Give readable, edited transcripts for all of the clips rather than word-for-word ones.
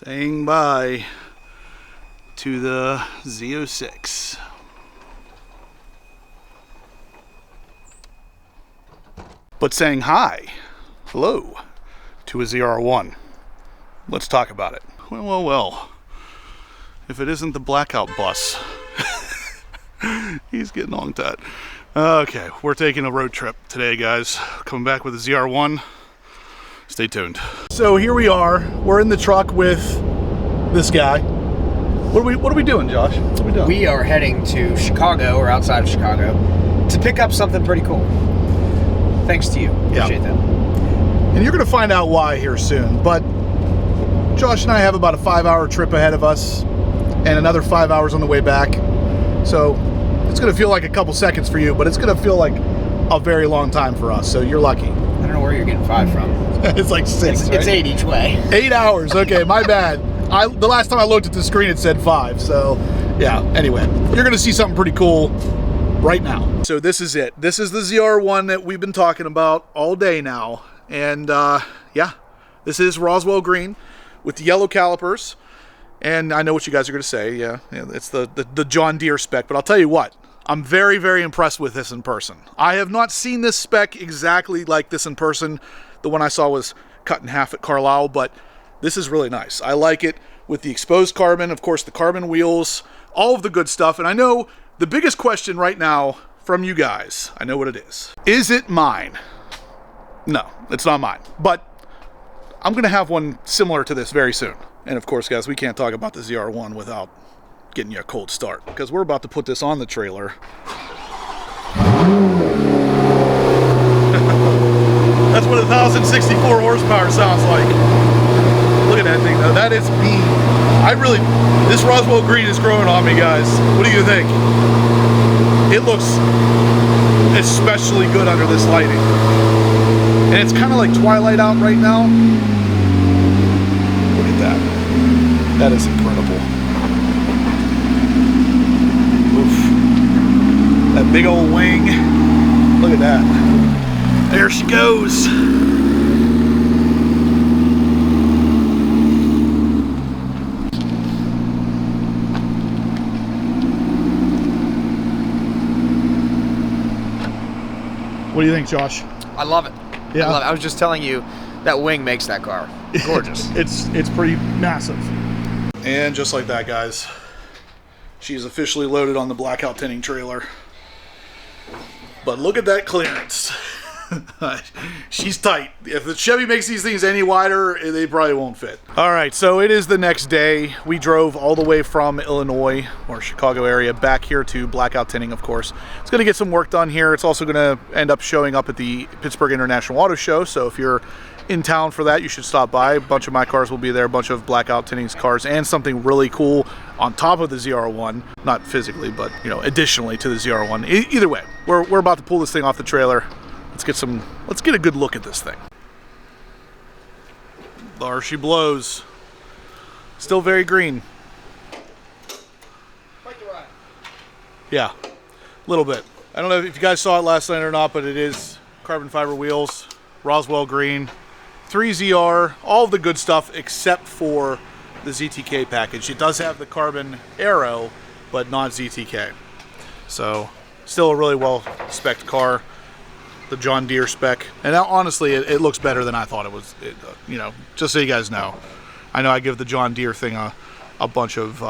Saying bye to the Z06. But saying hi, hello, to a ZR1. Let's talk about it. Well. If it isn't the blackout bus. He's getting on that. Okay, we're taking a road trip today, guys. Coming back with a ZR1. Stay tuned. So here we are. We're in the truck with this guy. What are we doing, Josh? What are we doing? We are heading to Chicago, or outside of Chicago, to pick up something pretty cool. Thanks to you. Appreciate that. And you're going to find out why here soon. But Josh and I have about a 5-hour trip ahead of us and another 5 hours on the way back. So it's going to feel like a couple seconds for you, but it's going to feel like a very long time for us. So you're lucky. I don't know where you're getting 5 from. It's like 6. It's 8 each way. 8 hours. Okay, my bad. The last time I looked at the screen, it said 5. So yeah, anyway, you're going to see something pretty cool right now. So this is it. This is the ZR1 that we've been talking about all day now. And yeah, this is Roswell green with the yellow calipers. And I know what you guys are going to say. Yeah, it's the John Deere spec. But I'll tell you what, I'm very, very impressed with this in person. I have not seen this spec exactly like this in person. The one I saw was cut in half at Carlisle, but this is really nice. I like it with the exposed carbon, of course, the carbon wheels, all of the good stuff. And I know the biggest question right now from you guys, I know what it is. Is it mine? No, it's not mine. But I'm going to have one similar to this very soon. And of course, guys, we can't talk about the ZR1 without getting you a cold start, because we're about to put this on the trailer. That's what 1,064 horsepower sounds like. Look at that thing, though. That is mean. This Roswell green is growing on me, guys. What do you think? It looks especially good under this lighting. And it's kind of like twilight out right now. Look at that. That is incredible. Oof. That big old wing. Look at that. There she goes. What do you think, Josh? I love it. Yeah. I love it. I was just telling you, that wing makes that car gorgeous. It's pretty massive. And just like that, guys, she's officially loaded on the blackout tinting trailer. But look at that clearance. She's tight. If the Chevy makes these things any wider, they probably won't fit. All right, so it is the next day. We drove all the way from Illinois or Chicago area back here to blackout tinting, of course. It's going to get some work done here. It's also going to end up showing up at the Pittsburgh International Auto Show. So if you're in town for that, you should stop by. A bunch of my cars will be there, a bunch of blackout tinting cars, and something really cool on top of the ZR1. Not physically, but additionally to the ZR1. Either way, we're about to pull this thing off the trailer. Let's get a good look at this thing. There she blows. Still very green. Quite the ride. Yeah, a little bit. I don't know if you guys saw it last night or not, but it is carbon fiber wheels, Roswell green, 3ZR, all of the good stuff except for the ZTK package. It does have the carbon aero, but not ZTK. So still a really well spec'd car. The John Deere spec, and now, honestly, it looks better than I thought it was. Just so you guys know, I know I give the John Deere thing a bunch of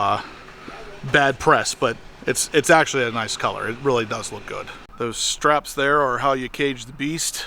bad press, but it's actually a nice color. It really does look good. Those straps there are how you cage the beast.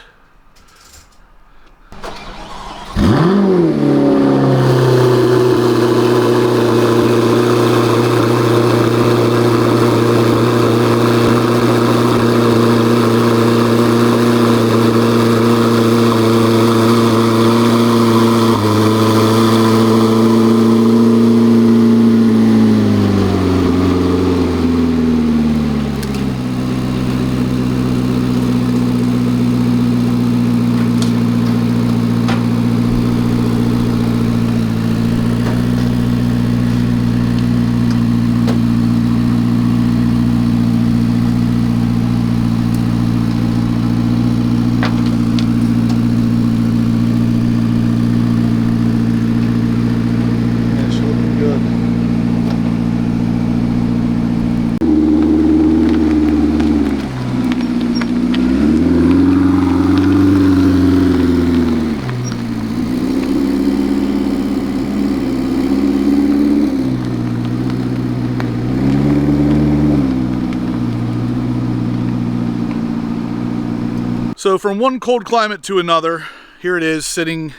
So from one cold climate to another, here it is sitting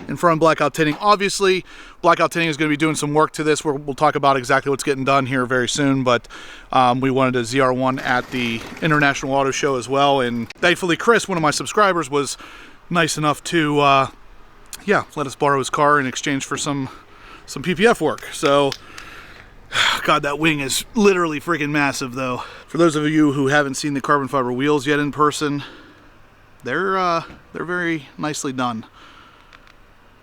in front of Blackout Tinting. Obviously, Blackout Tinting is going to be doing some work to this. We'll talk about exactly what's getting done here very soon, but we wanted a ZR1 at the International Auto Show as well, and thankfully Chris, one of my subscribers, was nice enough to yeah, let us borrow his car in exchange for some PPF work. So God, that wing is literally freaking massive though. For those of you who haven't seen the carbon fiber wheels yet in person, they're very nicely done.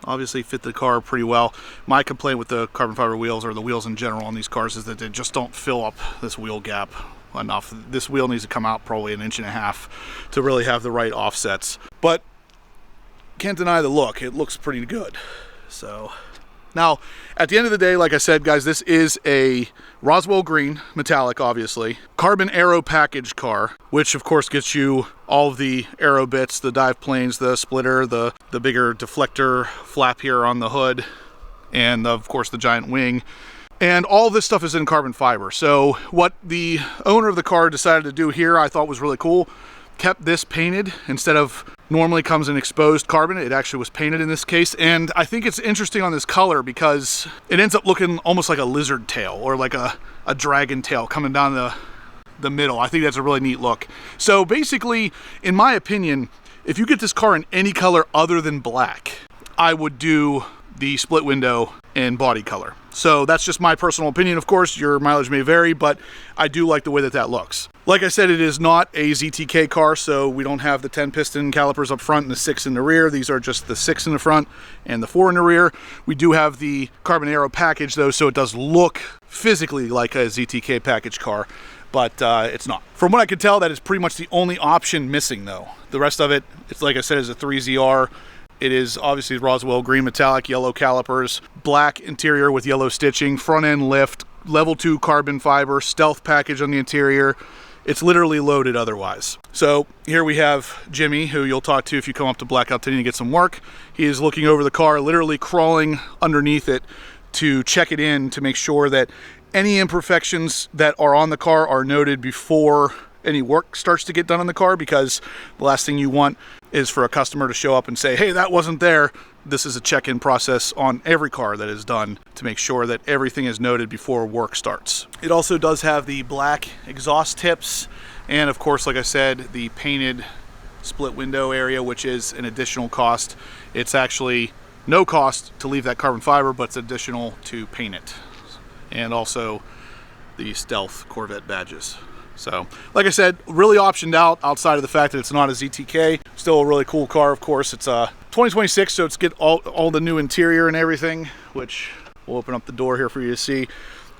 Obviously fit the car pretty well. My complaint with the carbon fiber wheels, or the wheels in general on these cars, is that they just don't fill up this wheel gap enough. This wheel needs to come out probably 1.5 inches to really have the right offsets. But can't deny the look. It looks pretty good. So now, at the end of the day, like I said, guys, this is a Roswell green, metallic, obviously, carbon aero package car, which of course gets you all of the aero bits, the dive planes, the splitter, the bigger deflector flap here on the hood, and of course the giant wing. And all this stuff is in carbon fiber. So what the owner of the car decided to do here, I thought was really cool. Kept this painted instead of normally comes in exposed carbon. It actually was painted in this case, and I think it's interesting on this color because it ends up looking almost like a lizard tail or like a dragon tail coming down the middle. I think that's a really neat look. So basically, in my opinion, if you get this car in any color other than black, I would do the split window in body color. So that's just my personal opinion. Of course, your mileage may vary, but I do like the way that that looks. Like I said, it is not a ZTK car, so we don't have the 10 piston calipers up front and the 6 in the rear. These are just the 6 in the front and the 4 in the rear. We do have the carbon aero package though, so it does look physically like a ZTK package car, but it's not. From what I can tell, that is pretty much the only option missing though. The rest of it, it's like I said, is a 3ZR. It is obviously Roswell green metallic, yellow calipers, black interior with yellow stitching, front end lift, level 2 carbon fiber, stealth package on the interior. It's literally loaded otherwise. So here we have Jimmy, who you'll talk to if you come up to Blackout Tinting to get some work. He is looking over the car, literally crawling underneath it to check it in to make sure that any imperfections that are on the car are noted before any work starts to get done on the car, because the last thing you want is for a customer to show up and say, hey, that wasn't there. This is a check-in process on every car that is done to make sure that everything is noted before work starts. It also does have the black exhaust tips and, of course, like I said, the painted split window area, which is an additional cost. It's actually no cost to leave that carbon fiber, but it's additional to paint it. And also the stealth Corvette badges. So, like I said, really optioned out outside of the fact that it's not a ZTK. Still a really cool car, of course. It's a 2026, so it's get all the new interior and everything, which we'll open up the door here for you to see.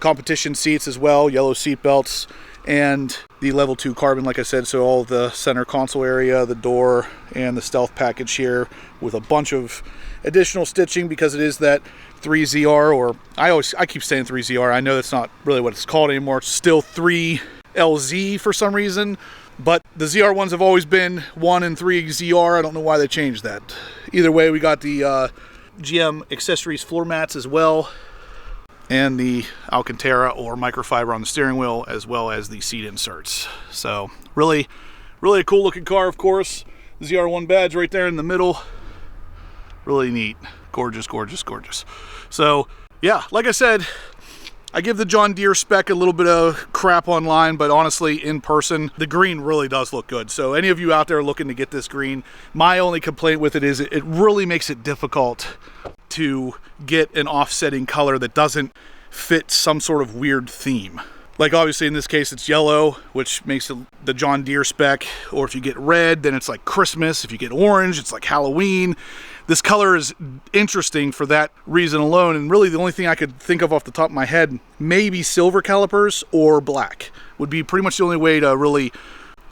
Competition seats as well, yellow seat belts, and the level 2 carbon, like I said, so all the center console area, the door, and the stealth package here with a bunch of additional stitching because it is that 3ZR, or I keep saying 3ZR. I know that's not really what it's called anymore. It's still 3LZ for some reason, but the ZR1s have always been 1 and 3ZR. I don't know why they changed that. Either way, we got the GM accessories floor mats as well, and the Alcantara or microfiber on the steering wheel, as well as the seat inserts. So really a cool looking car, of course. The ZR1 badge right there in the middle. Really neat. Gorgeous, gorgeous, gorgeous. So yeah, like I said, I give the John Deere spec a little bit of crap online, but honestly, in person, the green really does look good. So any of you out there looking to get this green, my only complaint with it is it really makes it difficult to get an offsetting color that doesn't fit some sort of weird theme. Like obviously in this case it's yellow, which makes it the John Deere spec, or if you get red, then it's like Christmas. If you get orange, it's like Halloween. This color is interesting for that reason alone, and really the only thing I could think of off the top of my head, maybe silver calipers or black, would be pretty much the only way to really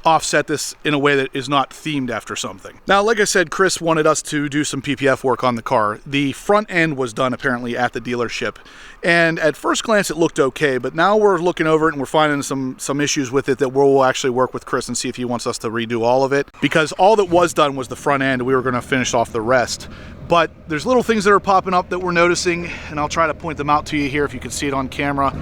offset this in a way that is not themed after something. Now, like I said, Chris wanted us to do some PPF work on the car. The front end was done apparently at the dealership, and at first glance it looked okay, but now we're looking over it and we're finding some issues with it that we'll actually work with Chris and see if he wants us to redo all of it, because all that was done was the front end. We were going to finish off the rest, but there's little things that are popping up that we're noticing, and I'll try to point them out to you here if you can see it on camera.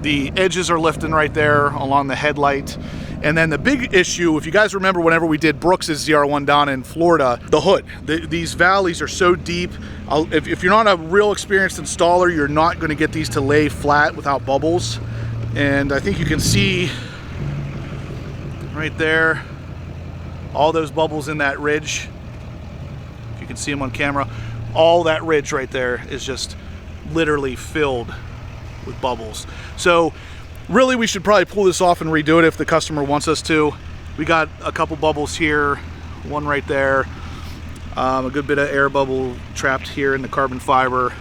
The edges are lifting right there along the headlight, And then the big issue, if you guys remember whenever we did Brooks's ZR1 down in Florida, the hood. These valleys are so deep. If you're not a real experienced installer, you're not going to get these to lay flat without bubbles. And I think you can see right there all those bubbles in that ridge. If you can see them on camera, all that ridge right there is just literally filled with bubbles. So really we should probably pull this off and redo it if the customer wants us to. We got a couple bubbles here, one right there, a good bit of air bubble trapped here in the carbon fiber,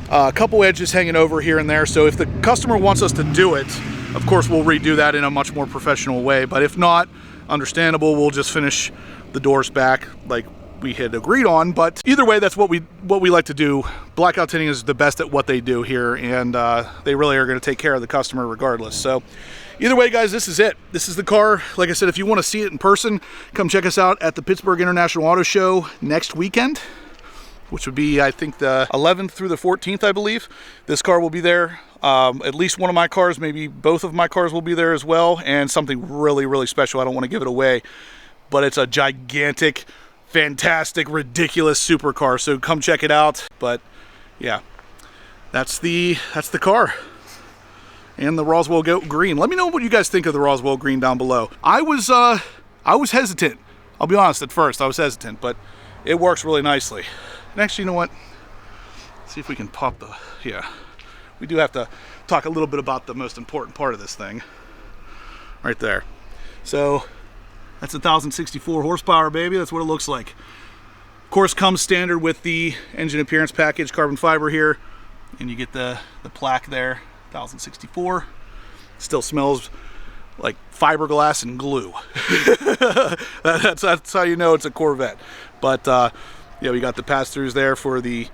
a couple edges hanging over here and there. So if the customer wants us to do it, of course we'll redo that in a much more professional way, but if not, understandable, we'll just finish the doors back like we had agreed on. But either way, that's what we like to do. Blackout Tinting is the best at what they do here, and they really are going to take care of the customer regardless. So either way, guys, this is it. This is the car. Like I said, if you want to see it in person, come check us out at the Pittsburgh International Auto Show next weekend, which would be, I think, the 11th through the 14th, I believe. This car will be there. At least one of my cars, maybe both of my cars will be there as well, and something really, really special. I don't want to give it away, but it's a gigantic, fantastic, ridiculous supercar. So come check it out. But yeah, that's the car and the Roswell Goat Green. Let me know what you guys think of the Roswell Green down below. I was hesitant. I'll be honest, at first I was hesitant, but it works really nicely. And actually, you know what? Let's see if we can pop the, yeah. We do have to talk a little bit about the most important part of this thing right there. So that's 1,064 horsepower, baby. That's what it looks like. Of course, comes standard with the engine appearance package, carbon fiber here, and you get the plaque there, 1,064. Still smells like fiberglass and glue. that's how you know it's a Corvette. But yeah, we got the pass-throughs there for the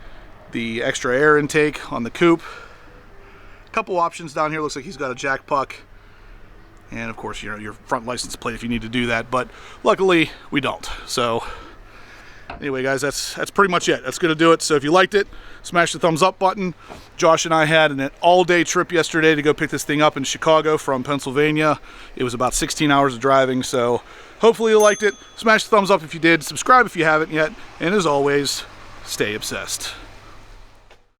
extra air intake on the coupe. A couple options down here. Looks like he's got a jack puck. And of course, you know, your front license plate if you need to do that, but luckily we don't. So anyway, guys, that's pretty much it. That's gonna do it. So if you liked it, smash the thumbs up button. Josh and I had an all-day trip yesterday to go pick this thing up in Chicago from Pennsylvania. It was about 16 hours of driving, so hopefully you liked it. Smash the thumbs up if you did, subscribe if you haven't yet, and as always, stay obsessed.